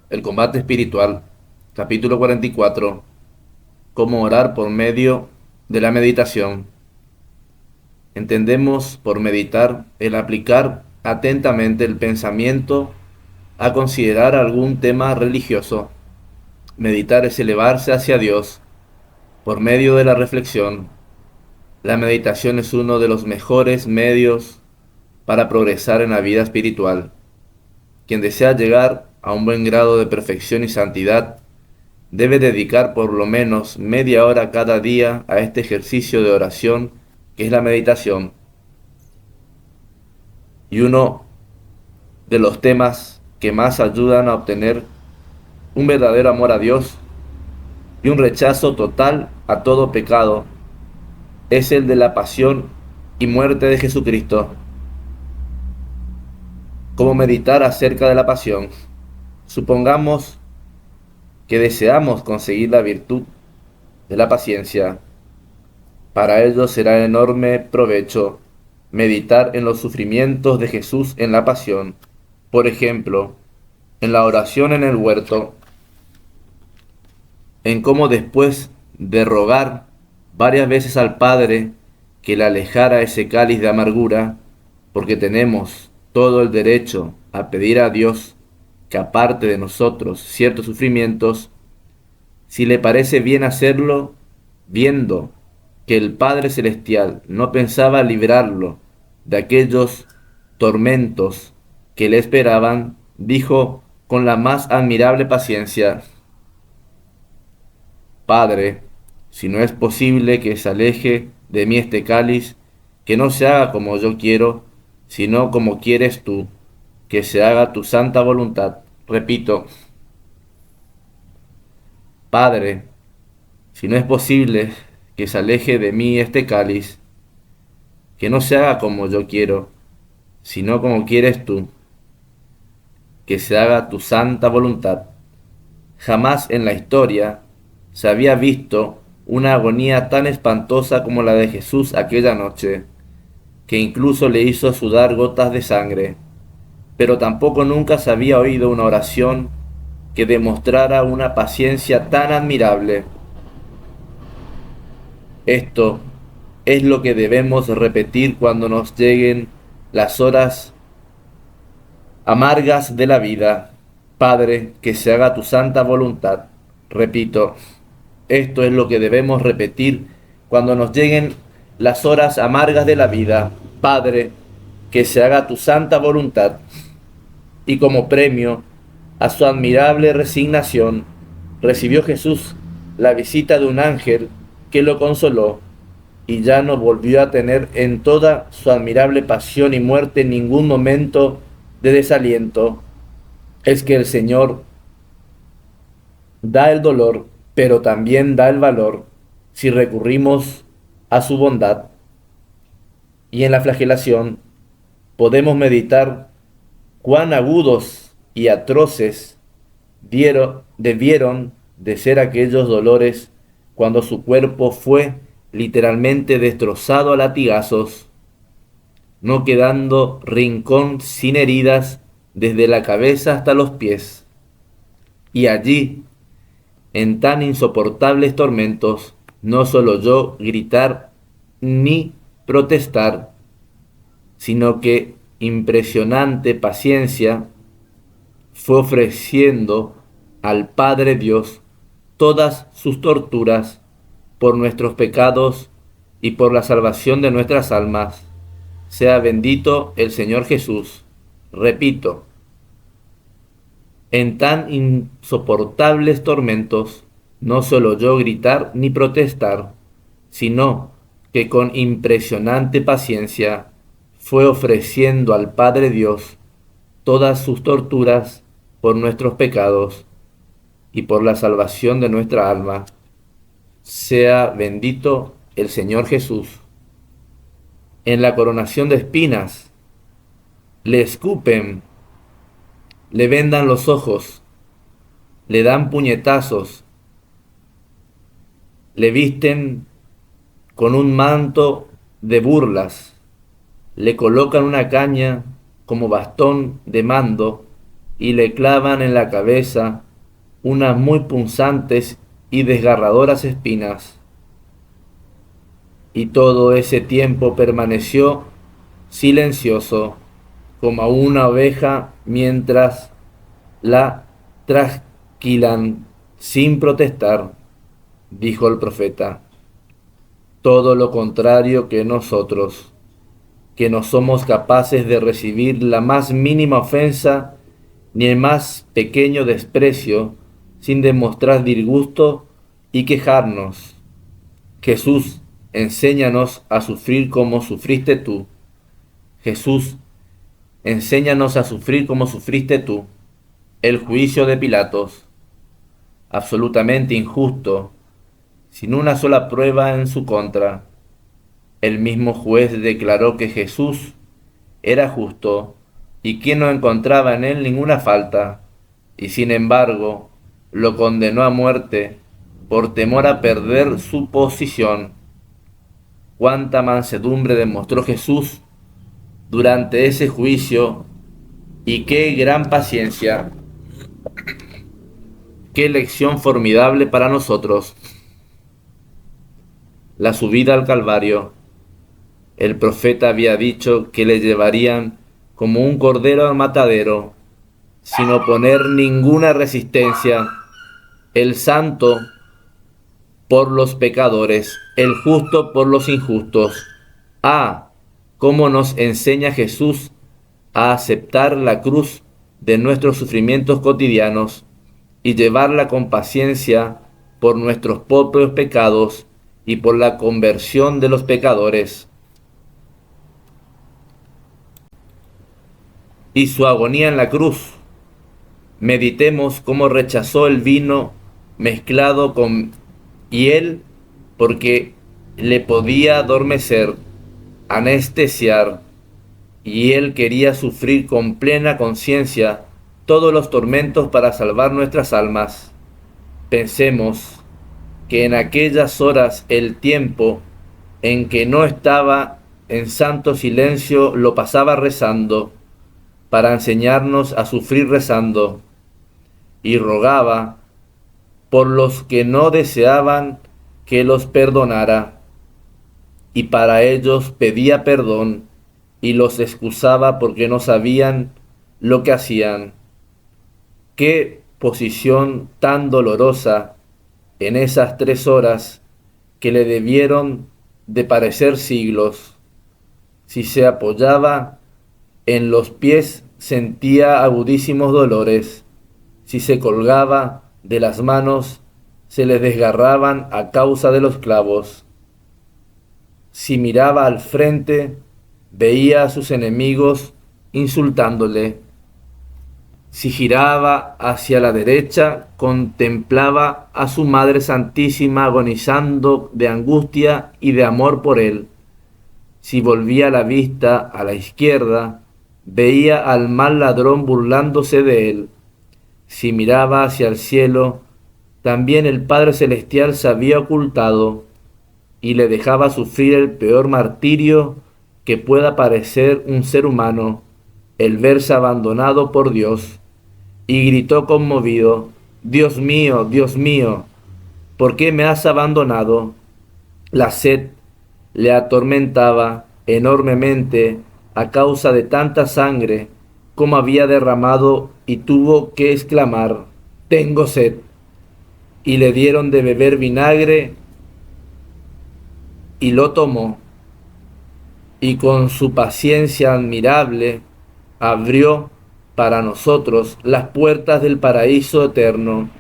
El combate espiritual, capítulo 44. Cómo orar por medio de la meditación. Entendemos por meditar el aplicar atentamente el pensamiento a considerar algún tema religioso. Meditar es elevarse hacia Dios por medio de la reflexión. La meditación es uno de los mejores medios para progresar en la vida espiritual. Quien desea llegar a un buen grado de perfección y santidad debe dedicar por lo menos media hora cada día a este ejercicio de oración que es la meditación. Y uno de los temas que más ayudan a obtener un verdadero amor a Dios y un rechazo total a todo pecado es el de la pasión y muerte de Jesucristo. ¿Cómo meditar acerca de la pasión? Supongamos que deseamos conseguir la virtud de la paciencia. Para ello será de enorme provecho meditar en los sufrimientos de Jesús en la pasión. Por ejemplo, en la oración en el huerto, en cómo después de rogar varias veces al Padre que le alejara ese cáliz de amargura, porque tenemos todo el derecho a pedir a Dios que aparte de nosotros ciertos sufrimientos, si le parece bien hacerlo, viendo que el Padre Celestial no pensaba librarlo de aquellos tormentos que le esperaban, dijo con la más admirable paciencia: Padre, si no es posible que se aleje de mí este cáliz, que no se haga como yo quiero, sino como quieres tú, que se haga tu santa voluntad. Repito, Padre, si no es posible que se aleje de mí este cáliz, que no se haga como yo quiero, sino como quieres tú, que se haga tu santa voluntad. Jamás en la historia se había visto una agonía tan espantosa como la de Jesús aquella noche, que incluso le hizo sudar gotas de sangre, pero tampoco nunca se había oído una oración que demostrara una paciencia tan admirable. Esto es lo que debemos repetir cuando nos lleguen las horas amargas de la vida. Padre, que se haga tu santa voluntad. Repito, esto es lo que debemos repetir cuando nos lleguen las horas amargas de la vida. Padre, que se haga tu santa voluntad. Y como premio a su admirable resignación, recibió Jesús la visita de un ángel que lo consoló y ya no volvió a tener en toda su admirable pasión y muerte ningún momento de desaliento. Es que el Señor da el dolor, pero también da el valor si recurrimos a su bondad. Y en la flagelación podemos meditar cuán agudos y atroces debieron de ser aquellos dolores cuando su cuerpo fue literalmente destrozado a latigazos, no quedando rincón sin heridas desde la cabeza hasta los pies. Y allí, en tan insoportables tormentos, no solo oyó gritar ni protestar, sino que impresionante paciencia fue ofreciendo al Padre Dios todas sus torturas por nuestros pecados y por la salvación de nuestras almas. Sea bendito el Señor Jesús. Repito, en tan insoportables tormentos, no solo oyó gritar ni protestar, sino que con impresionante paciencia fue ofreciendo al Padre Dios todas sus torturas por nuestros pecados y por la salvación de nuestra alma. Sea bendito el Señor Jesús. En la coronación de espinas, le escupen, le vendan los ojos, le dan puñetazos, le visten con un manto de burlas, le colocan una caña como bastón de mando y le clavan en la cabeza unas muy punzantes y desgarradoras espinas. Y todo ese tiempo permaneció silencioso, como una oveja mientras la trasquilan sin protestar, dijo el profeta. Todo lo contrario que nosotros, que no somos capaces de recibir la más mínima ofensa ni el más pequeño desprecio sin demostrar disgusto y quejarnos. Jesús, enséñanos a sufrir como sufriste tú. Jesús, enséñanos a sufrir como sufriste tú. El juicio de Pilatos, absolutamente injusto, sin una sola prueba en su contra. El mismo juez declaró que Jesús era justo y que no encontraba en él ninguna falta, y sin embargo lo condenó a muerte por temor a perder su posición. Cuánta mansedumbre demostró Jesús durante ese juicio y qué gran paciencia, qué lección formidable para nosotros. La subida al Calvario. El profeta había dicho que le llevarían como un cordero al matadero, sin oponer ninguna resistencia. El santo por los pecadores, el justo por los injustos. Ah, cómo nos enseña Jesús a aceptar la cruz de nuestros sufrimientos cotidianos y llevarla con paciencia por nuestros propios pecados y por la conversión de los pecadores. Y su agonía en la cruz. Meditemos cómo rechazó el vino mezclado con hiel porque le podía adormecer, anestesiar, y él quería sufrir con plena conciencia todos los tormentos para salvar nuestras almas. Pensemos que en aquellas horas el tiempo en que no estaba en santo silencio lo pasaba rezando, para enseñarnos a sufrir rezando, y rogaba por los que no deseaban que los perdonara, y para ellos pedía perdón y los excusaba porque no sabían lo que hacían. Qué posición tan dolorosa en esas 3 horas que le debieron de parecer siglos. Si se apoyaba en los pies sentía agudísimos dolores. Si se colgaba de las manos se les desgarraban a causa de los clavos. Si miraba al frente veía a sus enemigos insultándole. Si giraba hacia la derecha, contemplaba a su Madre Santísima agonizando de angustia y de amor por él. Si volvía la vista a la izquierda, veía al mal ladrón burlándose de él. Si miraba hacia el cielo, también el Padre Celestial se había ocultado y le dejaba sufrir el peor martirio que pueda padecer un ser humano, el verse abandonado por Dios. Y gritó conmovido: Dios mío, ¿por qué me has abandonado? La sed le atormentaba enormemente a causa de tanta sangre como había derramado y tuvo que exclamar: tengo sed. Y le dieron de beber vinagre y lo tomó, y con su paciencia admirable abrió para nosotros las puertas del paraíso eterno.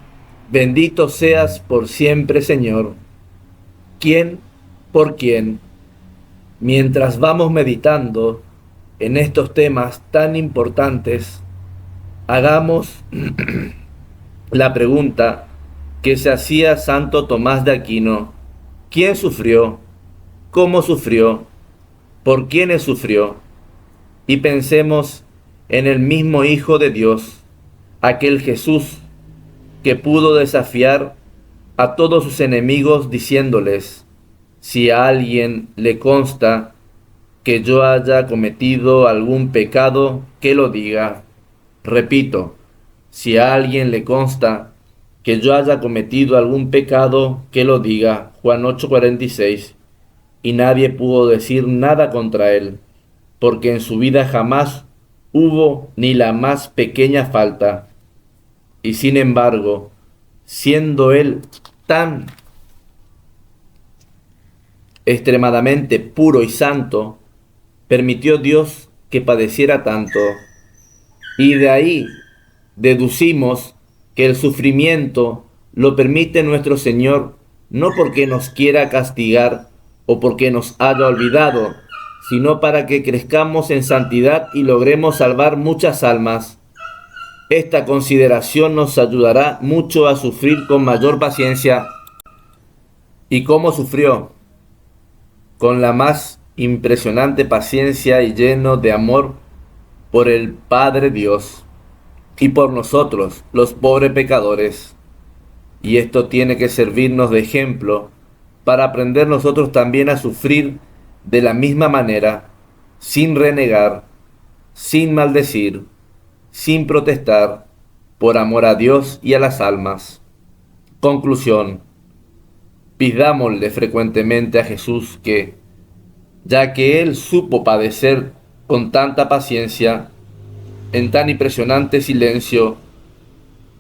Bendito seas por siempre, Señor. ¿Quién por quién? Mientras vamos meditando en estos temas tan importantes, hagamos la pregunta que se hacía Santo Tomás de Aquino: ¿quién sufrió? ¿Cómo sufrió? ¿Por quiénes sufrió? Y pensemos en el mismo Hijo de Dios, aquel Jesús que pudo desafiar a todos sus enemigos diciéndoles: si a alguien le consta que yo haya cometido algún pecado, que lo diga. Repito, Si a alguien le consta que yo haya cometido algún pecado, que lo diga. Juan 8:46. Y nadie pudo decir nada contra él, porque en su vida jamás hubo ni la más pequeña falta. Y sin embargo, siendo él tan extremadamente puro y santo, permitió Dios que padeciera tanto. Y de ahí deducimos que el sufrimiento lo permite nuestro Señor no porque nos quiera castigar o porque nos haya olvidado, sino para que crezcamos en santidad y logremos salvar muchas almas. Esta consideración nos ayudará mucho a sufrir con mayor paciencia. ¿Y cómo sufrió? Con la más impresionante paciencia y lleno de amor por el Padre Dios y por nosotros, los pobres pecadores. Y esto tiene que servirnos de ejemplo para aprender nosotros también a sufrir de la misma manera, sin renegar, sin maldecir, sin protestar, por amor a Dios y a las almas. Conclusión: pidámosle frecuentemente a Jesús que, ya que Él supo padecer con tanta paciencia, en tan impresionante silencio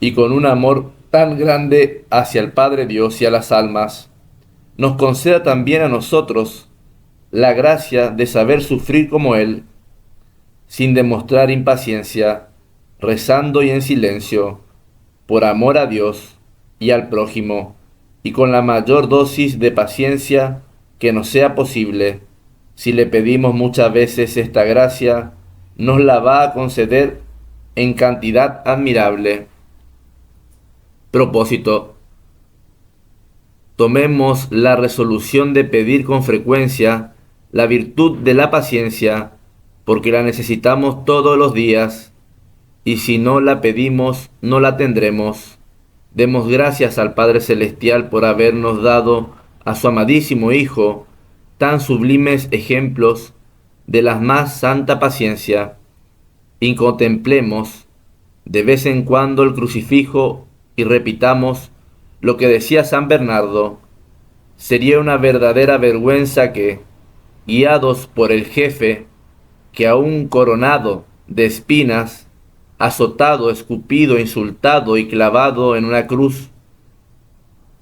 y con un amor tan grande hacia el Padre Dios y a las almas, nos conceda también a nosotros la gracia de saber sufrir como Él, sin demostrar impaciencia, rezando y en silencio, por amor a Dios y al prójimo, y con la mayor dosis de paciencia que nos sea posible. Si le pedimos muchas veces esta gracia, nos la va a conceder en cantidad admirable. Propósito: tomemos la resolución de pedir con frecuencia la virtud de la paciencia, porque la necesitamos todos los días, y si no la pedimos, no la tendremos. Demos gracias al Padre Celestial por habernos dado a su amadísimo Hijo tan sublimes ejemplos de la más santa paciencia, y contemplemos de vez en cuando el crucifijo y repitamos lo que decía San Bernardo: sería una verdadera vergüenza que, guiados por el jefe, que aún coronado de espinas, azotado, escupido, insultado y clavado en una cruz,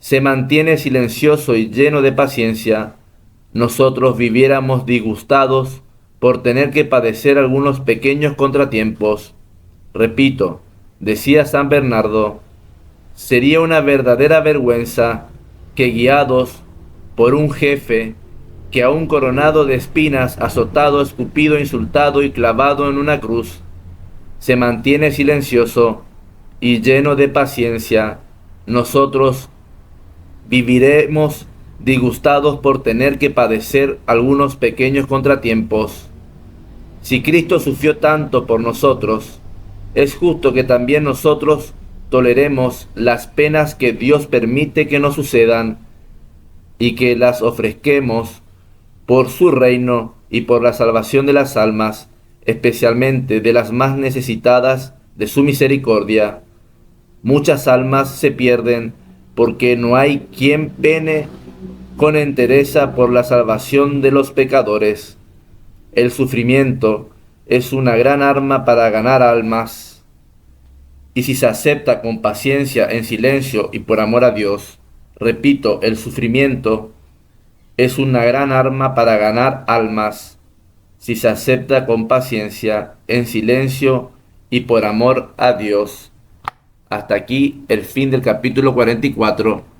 se mantiene silencioso y lleno de paciencia, nosotros viviéramos disgustados por tener que padecer algunos pequeños contratiempos. Repito, decía San Bernardo, sería una verdadera vergüenza que, guiados por un jefe que aún coronado de espinas, azotado, escupido, insultado y clavado en una cruz, se mantiene silencioso y lleno de paciencia, nosotros viviremos disgustados por tener que padecer algunos pequeños contratiempos. Si Cristo sufrió tanto por nosotros, es justo que también nosotros toleremos las penas que Dios permite que nos sucedan y que las ofrezquemos por su reino y por la salvación de las almas, especialmente de las más necesitadas de su misericordia. Muchas almas se pierden porque no hay quien pene con entereza por la salvación de los pecadores. El sufrimiento es una gran arma para ganar almas, y si se acepta con paciencia, en silencio y por amor a Dios, repito, el sufrimiento es una gran arma para ganar almas, si se acepta con paciencia, en silencio y por amor a Dios. Hasta aquí el fin del capítulo 44.